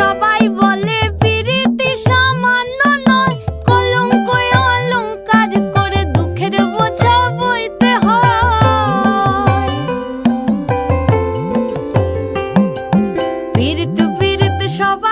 সবাই বলে পিরিতি সামান্য নয়, কলঙ্ক অলংকার করে দুঃখের বোঝা বইতে হয়। পিরিত পিরিত সবাই